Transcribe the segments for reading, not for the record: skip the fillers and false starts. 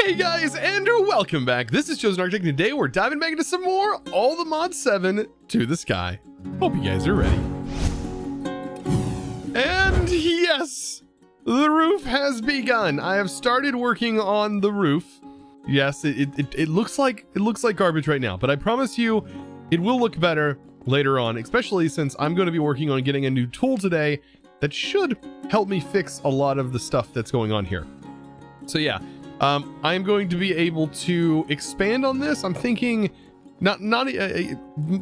Hey guys, and welcome back. This is Chosenarchitect. Today we're diving back into some more All the Mod 7 to the Sky. Hope you guys are ready. And yes, the roof has begun. I have started working on the roof. Yes, it looks like garbage right now, but I promise you it will look better later on, especially since I'm going to be working on getting a new tool today that should help me fix a lot of the stuff that's going on here. So yeah, I'm going to be able to expand on this. I'm thinking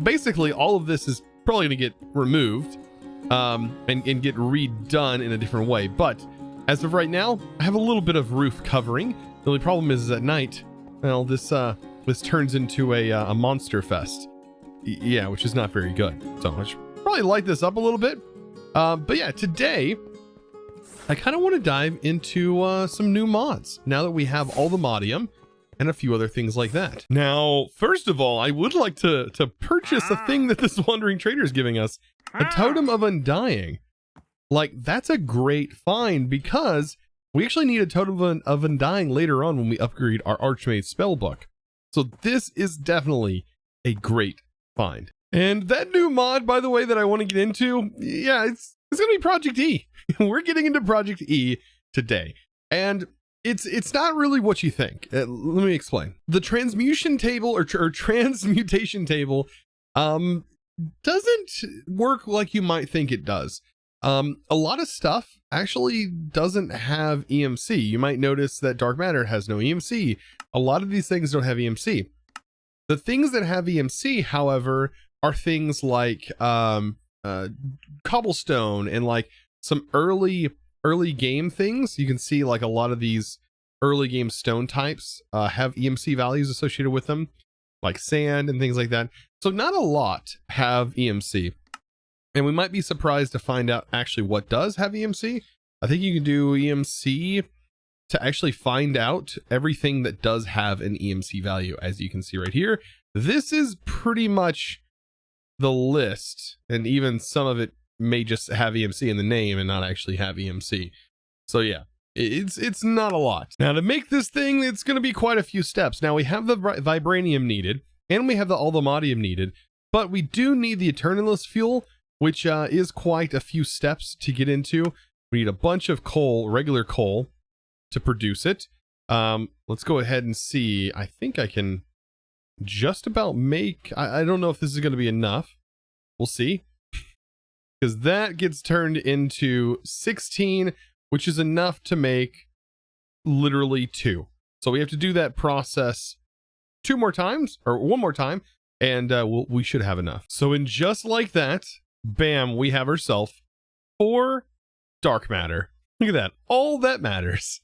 basically all of this is probably going to get removed and get redone in a different way. But as of right now, I have a little bit of roof covering. The only problem is at night, well, this turns into a monster fest. Yeah, which is not very good. So I should probably light this up a little bit. But yeah, today I kind of want to dive into some new mods now that we have all the modium and a few other things like that. Now, first of all, I would like to purchase a thing that this Wandering Trader is giving us, a Totem of Undying. Like, that's a great find because we actually need a Totem of Undying later on when we upgrade our Archmage spellbook. So this is definitely a great find. And that new mod, by the way, that I want to get into, yeah, it's gonna be ProjectE. We're getting into ProjectE today, and it's not really what you think. Let me explain. The transmutation table or transmutation table doesn't work like you might think it does. A lot of stuff actually doesn't have EMC. You might notice that dark matter has no EMC. A lot of these things don't have EMC. The things that have EMC, however, are things like cobblestone and like some early game things. You can see like a lot of these early game stone types have EMC values associated with them, like sand and things like that. So not a lot have EMC, and we might be surprised to find out actually what does have EMC. I think you can do EMC to actually find out everything that does have an EMC value. As you can see right here, this is pretty much the list, and even some of it may just have EMC in the name and not actually have EMC. So yeah, it's not a lot. Now to make this thing, it's going to be quite a few steps. Now we have the vibranium needed, and we have all the modium needed, but we do need the Eternalis fuel, which is quite a few steps to get into. We need a bunch of coal, regular coal, to produce it. Let's go ahead and see. I think I can just about make, I don't know if this is going to be enough. We'll see, because that gets turned into 16, which is enough to make literally 2. So we have to do that process 2 more times, or 1 more time, and we should have enough. So in just like that, bam, we have ourselves 4 dark matter. Look at that, all that matters.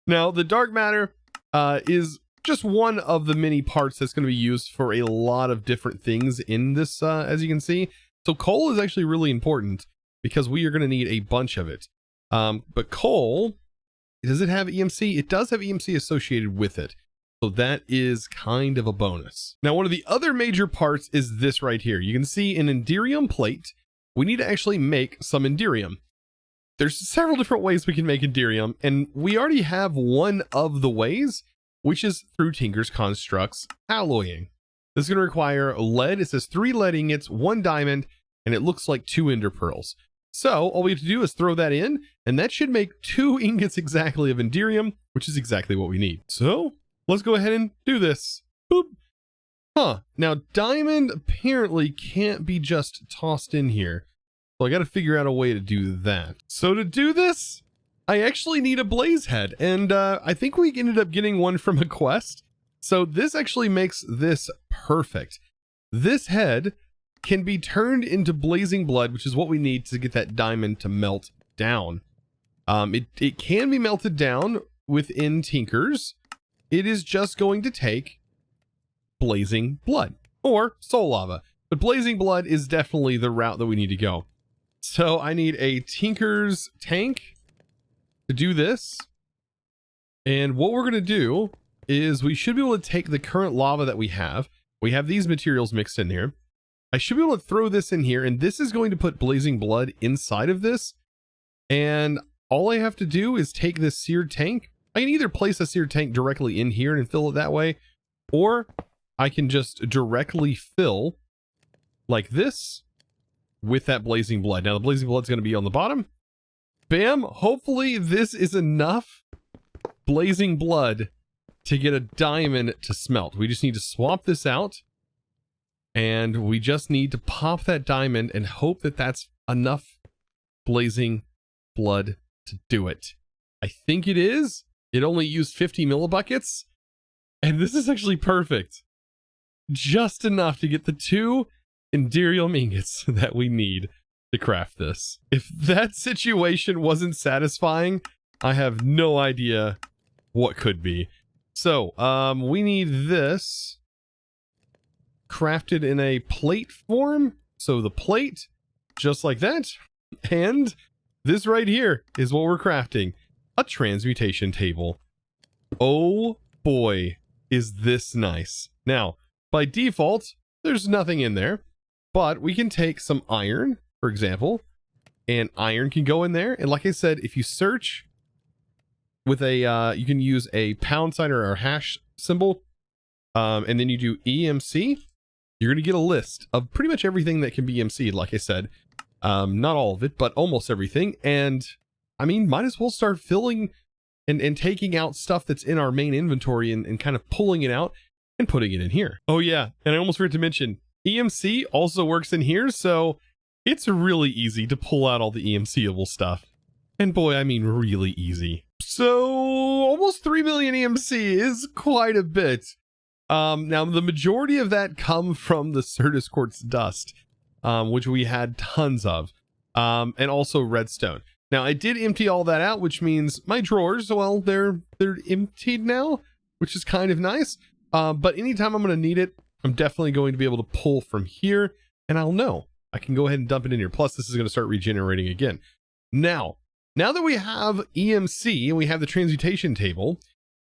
Now the dark matter is just one of the many parts that's going to be used for a lot of different things in this, as you can see. So coal is actually really important because we are going to need a bunch of it. But coal, does it have EMC? It does have EMC associated with it. So that is kind of a bonus. Now, one of the other major parts is this right here. You can see an Enderium plate. We need to actually make some Enderium. There's several different ways we can make Enderium, and we already have one of the ways, which is through Tinker's Constructs alloying. This is going to require lead. It says 3 lead ingots, 1 diamond, and it looks like 2 ender pearls. So all we have to do is throw that in, and that should make 2 ingots exactly of Enderium, which is exactly what we need. So let's go ahead and do this. Boop. Huh. Now diamond apparently can't be just tossed in here. So I got to figure out a way to do that. So to do this, I actually need a blaze head, and I think we ended up getting one from a quest. So this actually makes this perfect. This head can be turned into blazing blood, which is what we need to get that diamond to melt down. It can be melted down within Tinker's. It is just going to take blazing blood or soul lava, but blazing blood is definitely the route that we need to go. So I need a Tinker's tank to do this, and what we're going to do is we should be able to take the current lava that we have these materials mixed in here. I should be able to throw this in here, and this is going to put blazing blood inside of this, and all I have to do is take this seared tank I can either place a seared tank directly in here and fill it that way, or I can just directly fill like this with that blazing blood. Now the blazing blood's going to be on the bottom. Bam! Hopefully this is enough blazing blood to get a diamond to smelt. We just need to swap this out, and we just need to pop that diamond and hope that that's enough blazing blood to do it. I think it is. It only used 50 millibuckets, and this is actually perfect. Just enough to get the 2 Enderium ingots that we need to craft this. If that situation wasn't satisfying, I have no idea what could be. So, we need this crafted in a plate form. So the plate, just like that. And this right here is what we're crafting. A transmutation table. Oh boy, is this nice. Now, by default, there's nothing in there, but we can take some iron, for example, and iron can go in there. And like I said, if you search with a, you can use a pound sign or a hash symbol, and then you do EMC, you're going to get a list of pretty much everything that can be EMC'd, like I said. Not all of it, but almost everything. And I mean, might as well start filling and taking out stuff that's in our main inventory and kind of pulling it out and putting it in here. Oh yeah, and I almost forgot to mention, EMC also works in here, so it's really easy to pull out all the EMCable stuff. And boy, I mean really easy. So almost 3 million EMC is quite a bit. Now the majority of that come from the Certus Quartz dust, which we had tons of, and also redstone. Now I did empty all that out, which means my drawers, well, they're emptied now, which is kind of nice. But anytime I'm going to need it, I'm definitely going to be able to pull from here, and I'll know. I can go ahead and dump it in here. Plus, this is going to start regenerating again. Now that we have EMC and we have the transmutation table,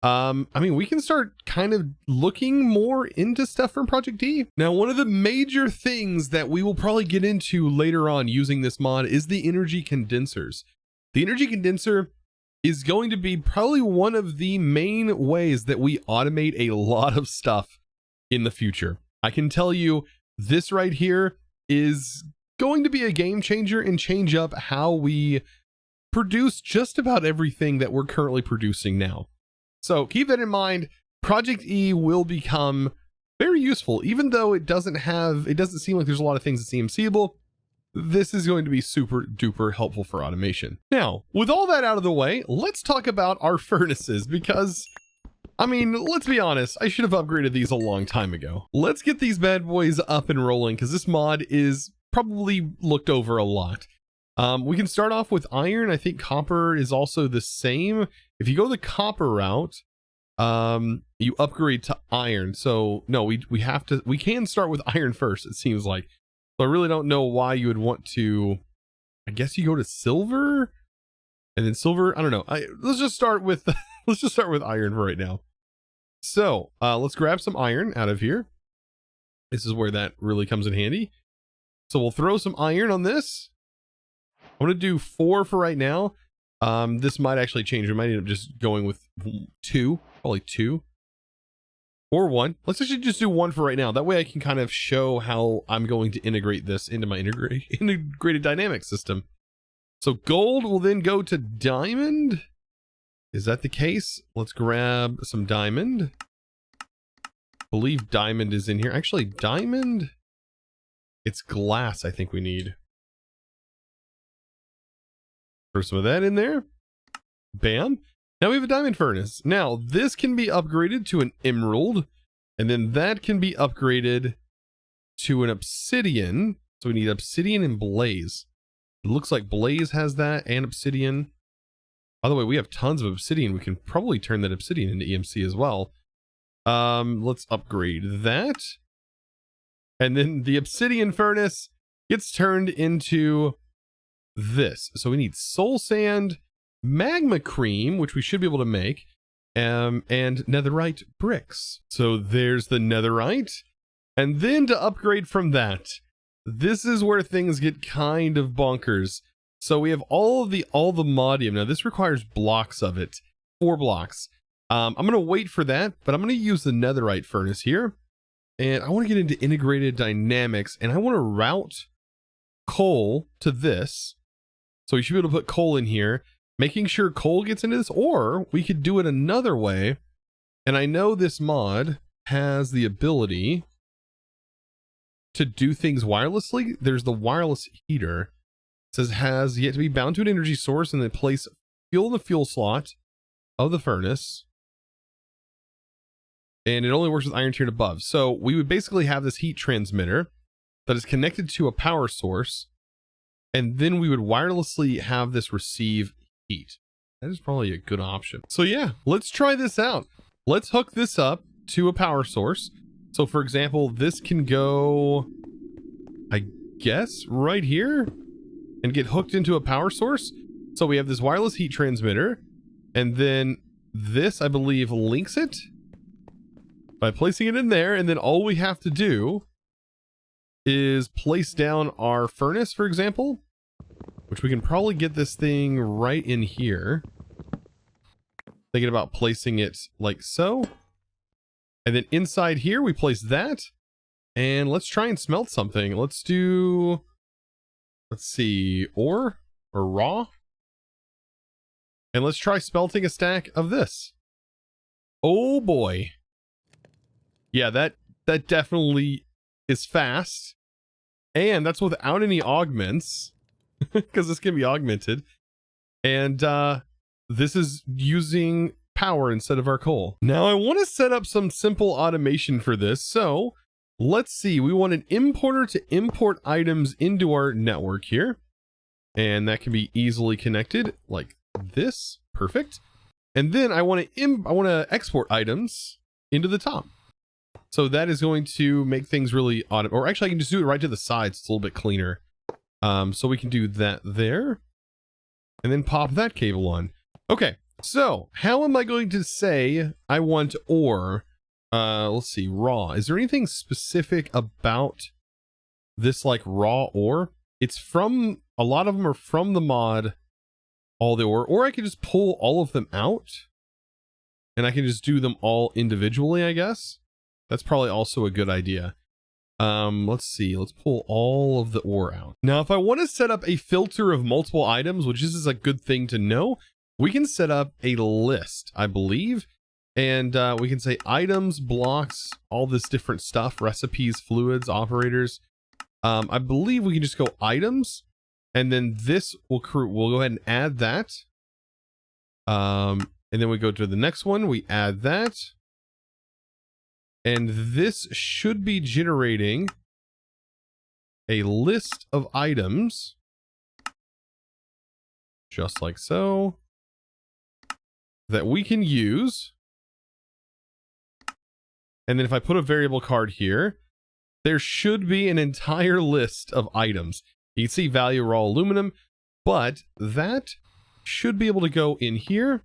I mean, we can start kind of looking more into stuff from ProjectE. Now, one of the major things that we will probably get into later on using this mod is the energy condensers. The energy condenser is going to be probably one of the main ways that we automate a lot of stuff in the future. I can tell you this right here is going to be a game changer and change up how we produce just about everything that we're currently producing now. So keep that in mind. ProjectE will become very useful, even though it doesn't seem like there's a lot of things that's EMCable. This is going to be super duper helpful for automation. Now, with all that out of the way, let's talk about our furnaces, because I mean, let's be honest, I should have upgraded these a long time ago. Let's get these bad boys up and rolling, because this mod is probably looked over a lot. We can start off with iron. I think copper is also the same. If you go the copper route, you upgrade to iron. So no, we can start with iron first, it seems like. So I really don't know why you would want to. I guess you go to silver, and then silver. I don't know. Let's just start with iron for right now. So let's grab some iron out of here. This is where that really comes in handy. So we'll throw some iron on this. I'm gonna do 4 for right now. This might actually change. We might end up just going with 2, probably 2 or 1. Let's actually just do 1 for right now. That way I can kind of show how I'm going to integrate this into my integrated dynamic system. So gold will then go to diamond. Is that the case? Let's grab some diamond. I believe diamond is in here. Actually, diamond, it's glass I think we need. Throw some of that in there. Bam. Now we have a diamond furnace. Now this can be upgraded to an emerald, and then that can be upgraded to an obsidian. So we need obsidian and blaze. It looks like blaze has that and obsidian. By the way, we have tons of obsidian. We can probably turn that obsidian into EMC as well. Let's upgrade that. And then the obsidian furnace gets turned into this. So we need soul sand, magma cream, which we should be able to make, and netherite bricks. So there's the netherite. And then to upgrade from that, this is where things get kind of bonkers. So we have all the modium. Now this requires blocks of it. 4 blocks. I'm going to wait for that, but I'm going to use the netherite furnace here. And I want to get into integrated dynamics, and I want to route coal to this. So we should be able to put coal in here, making sure coal gets into this, or we could do it another way. And I know this mod has the ability to do things wirelessly. There's the wireless heater. It says has yet to be bound to an energy source, and then place fuel in the fuel slot of the furnace. And it only works with iron tier and above. So we would basically have this heat transmitter that is connected to a power source, and then we would wirelessly have this receive heat. That is probably a good option. So yeah, let's try this out. Let's hook this up to a power source. So for example, this can go, I guess, right here and get hooked into a power source. So we have this wireless heat transmitter, and then this, I believe, links it by placing it in there, and then all we have to do is place down our furnace, for example, which we can probably get this thing right in here. Thinking about placing it like so. And then inside here, we place that. And let's try and smelt something. Let's do, let's see, ore or raw. And let's try smelting a stack of this. Oh boy. Yeah, that definitely is fast. And that's without any augments, because this can be augmented. And this is using power instead of our coal. Now I want to set up some simple automation for this. So let's see, we want an importer to import items into our network here. And that can be easily connected like this. Perfect. And then I want to export items into the top. So that is going to make things really automated. Or actually I can just do it right to the sides. It's a little bit cleaner. So we can do that there. And then pop that cable on. Okay, so how am I going to say I want ore? Let's see, raw. Is there anything specific about this like raw ore? It's from, a lot of them are from the mod, all the ore. Or I could just pull all of them out. And I can just do them all individually, I guess. That's probably also a good idea. Let's see, let's pull all of the ore out. Now, if I want to set up a filter of multiple items, which is a good thing to know, we can set up a list, I believe. And we can say items, blocks, all this different stuff, recipes, fluids, operators. I believe we can just go items, and then this will we'll go ahead and add that. And then we go to the next one, we add that. And this should be generating a list of items, just like so, that we can use. And then if I put a variable card here, there should be an entire list of items. You can see value raw aluminum, but that should be able to go in here.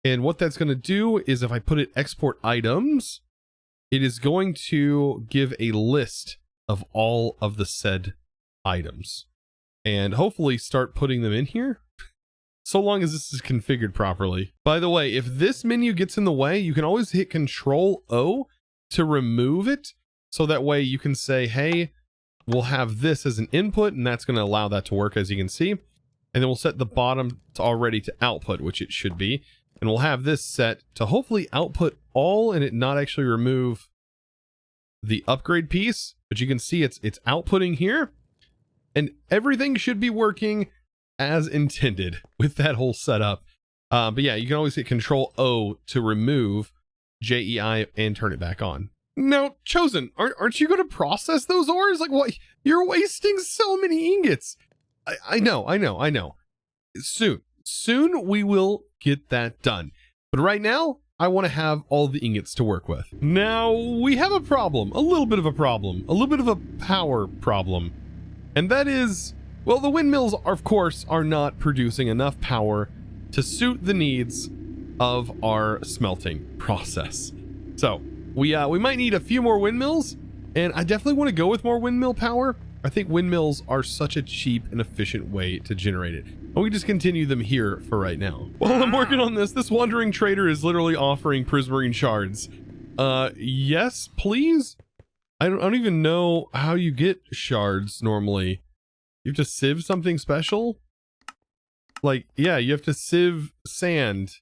And what that's going to do is if I put it export items, it is going to give a list of all of the said items and hopefully start putting them in here so long as this is configured properly. By the way, if this menu gets in the way, you can always hit Control-O to remove it. So that way you can say, hey, we'll have this as an input, and that's going to allow that to work, as you can see. And then we'll set the bottom to already to output, which it should be. And we'll have this set to hopefully output all and it not actually remove the upgrade piece. But you can see it's outputting here. And everything should be working as intended with that whole setup. But yeah, you can always hit Control-O to remove JEI and turn it back on. Now, Chosen, aren't you going to process those ores? Like, what? You're wasting so many ingots. I know. Soon we will get that done. But right now, I want to have all the ingots to work with. Now, we have a problem, a little bit of a power problem. And that is, well, the windmills, of course, are not producing enough power to suit the needs of our smelting process. So, we might need a few more windmills, and I definitely want to go with more windmill power. I think windmills are such a cheap and efficient way to generate it. And we just continue them here for right now. While I'm working on this, this wandering trader is literally offering prismarine shards. Yes, please? I don't even know how you get shards normally. You have to sieve something special? Like, yeah, you have to sieve sand.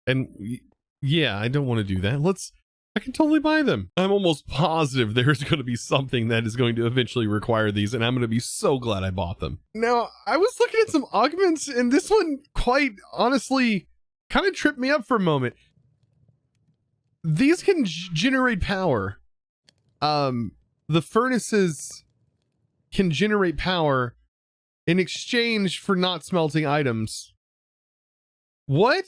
And yeah, I don't want to do that. I can totally buy them. I'm almost positive there's going to be something that is going to eventually require these, and I'm going to be so glad I bought them. Now, I was looking at some augments, and this one quite honestly kind of tripped me up for a moment. These can generate power. The furnaces can generate power in exchange for not smelting items. What?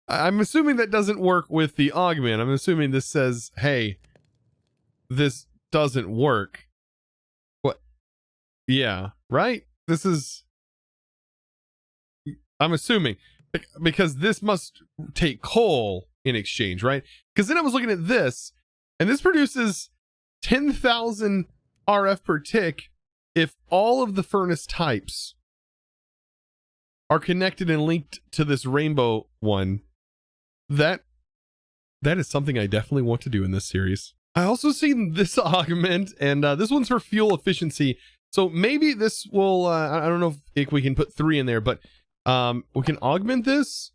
I'm assuming that doesn't work with the augment. I'm assuming this says, hey, this doesn't work. What? Yeah, right? This is... I'm assuming. Because this must take coal in exchange, right? Because then I was looking at this, and this produces 10,000 RF per tick if all of the furnace types are connected and linked to this rainbow one. That is something I definitely want to do in this series. I also seen this augment, and this one's for fuel efficiency. So maybe this will, I don't know if we can put 3 in there, but we can augment this.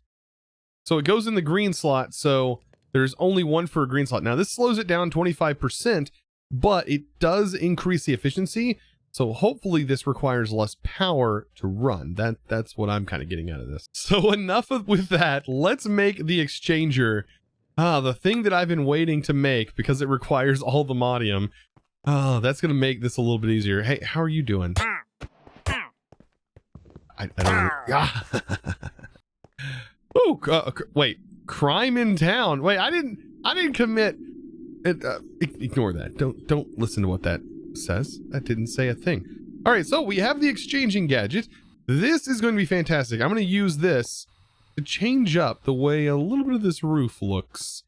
So it goes in the green slot, so there's only 1 for a green slot. Now this slows it down 25%, but it does increase the efficiency. So hopefully this requires less power to run. That's what I'm kind of getting out of this. So enough with that. Let's make the exchanger. The thing that I've been waiting to make because it requires all the modium. That's going to make this a little bit easier. Hey, how are you doing? I don't know. Oh, wait. Crime in town. Wait, I didn't commit it. Ignore that. Don't listen to what that says. That didn't say a thing. All right, so we have the exchanging gadget. This is going to be fantastic. I'm going to use this to change up the way a little bit of this roof looks.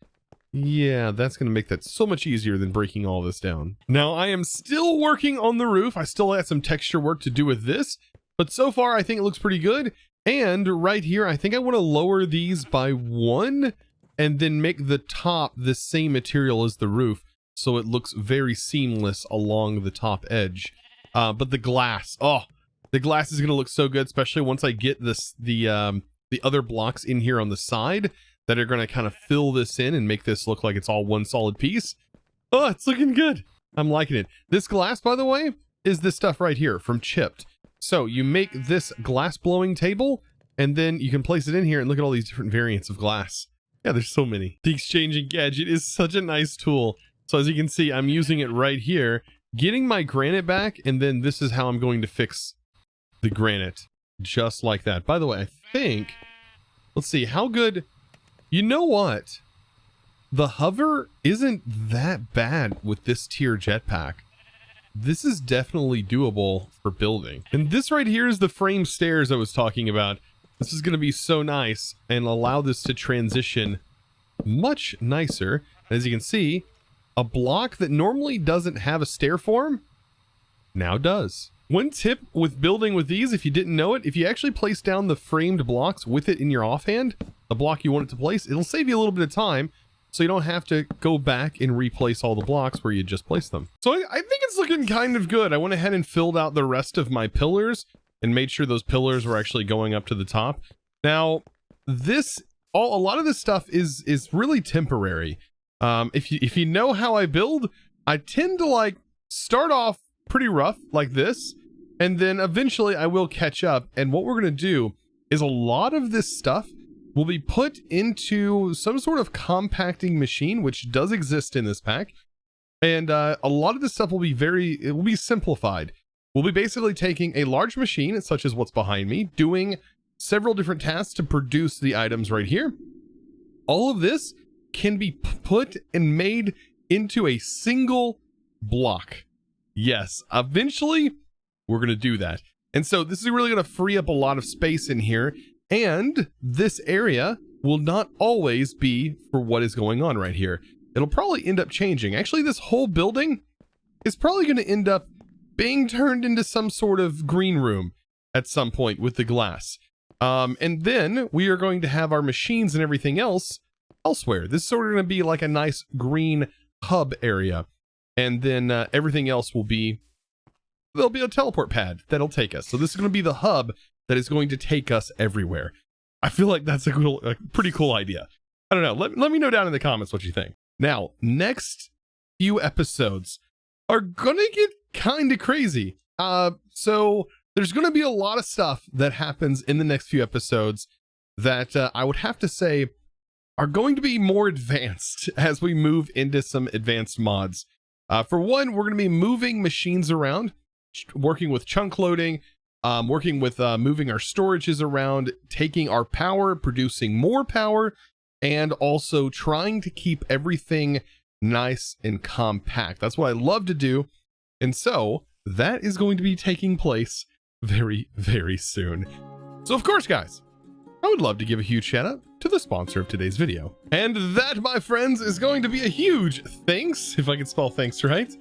Yeah, that's going to make that so much easier than breaking all this down. Now, I am still working on the roof. I still have some texture work to do with this, but so far I think it looks pretty good. And right here, I think I want to lower these by 1 and then make the top the same material as the roof, so it looks very seamless along the top edge. But the glass, the glass is going to look so good, especially once I get the other blocks in here on the side that are going to kind of fill this in and make this look like it's all one solid piece. Oh, it's looking good. I'm liking it. This glass, by the way, is this stuff right here from Chipped. So you make this glass blowing table, and then you can place it in here and look at all these different variants of glass. Yeah, there's so many. The exchanging gadget is such a nice tool. So as you can see, I'm using it right here, getting my granite back, and then this is how I'm going to fix the granite. Just like that. By the way, I think, let's see, how good, you know what? The hover isn't that bad with this tier jetpack. This is definitely doable for building. And this right here is the frame stairs I was talking about. This is going to be so nice and allow this to transition much nicer. As you can see, a block that normally doesn't have a stair form now does. One tip with building with these, if you didn't know it, if you actually place down the framed blocks with it in your offhand, the block you want it to place, it'll save you a little bit of time, so you don't have to go back and replace all the blocks where you just placed them. So I think it's looking kind of good. I went ahead and filled out the rest of my pillars and made sure those pillars were actually going up to the top. Now, a lot of this stuff is really temporary. If you know how I build, I tend to like start off pretty rough like this, and then eventually I will catch up. And what we're going to do is a lot of this stuff will be put into some sort of compacting machine, which does exist in this pack. And a lot of this stuff will be simplified. We'll be basically taking a large machine, such as what's behind me, doing several different tasks to produce the items right here. All of this can be put and made into a single block. Yes, eventually we're going to do that. And so this is really going to free up a lot of space in here. And this area will not always be for what is going on right here. It'll probably end up changing. Actually, this whole building is probably going to end up being turned into some sort of green room. at some point with the glass. And then we are going to have our machines and everything else elsewhere. This is sort of going to be like a nice green hub area. And then everything else will be, there'll be a teleport pad that'll take us. So this is going to be the hub that is going to take us everywhere. I feel like that's a pretty cool idea. I don't know. Let me know down in the comments what you think. Now, next few episodes are going to get kind of crazy. So there's going to be a lot of stuff that happens in the next few episodes that I would have to say are going to be more advanced as we move into some advanced mods. For one, we're going to be moving machines around, working with chunk loading, working with moving our storages around, taking our power, producing more power, and also trying to keep everything nice and compact. That's what I love to do. And so that is going to be taking place very, very soon. So of course, guys, I would love to give a huge shout out to the sponsor of today's video. And that, my friends, is going to be a huge thanks, if I can spell thanks right.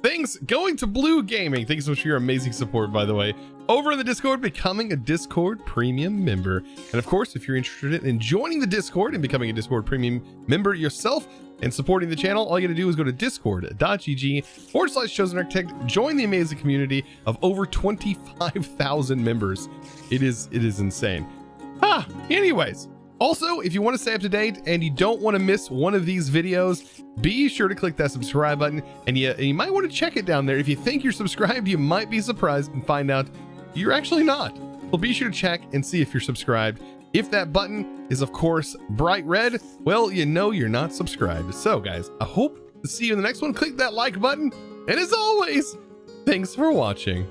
Thanks going to Blue Gaming. Thanks so much for your amazing support, by the way, over in the Discord, becoming a Discord premium member. And of course, if you're interested in joining the Discord and becoming a Discord premium member yourself and supporting the channel, all you gotta do is go to discord.gg/Chosenarchitect, join the amazing community of over 25,000 members. It is insane. Anyways, also, if you want to stay up to date and you don't want to miss one of these videos, be sure to click that subscribe button, and you might want to check it down there. If you think you're subscribed, you might be surprised and find out you're actually not. Well, be sure to check and see if you're subscribed. If that button is, of course, bright red, well, you know you're not subscribed. So, guys, I hope to see you in the next one. Click that like button, and as always, thanks for watching.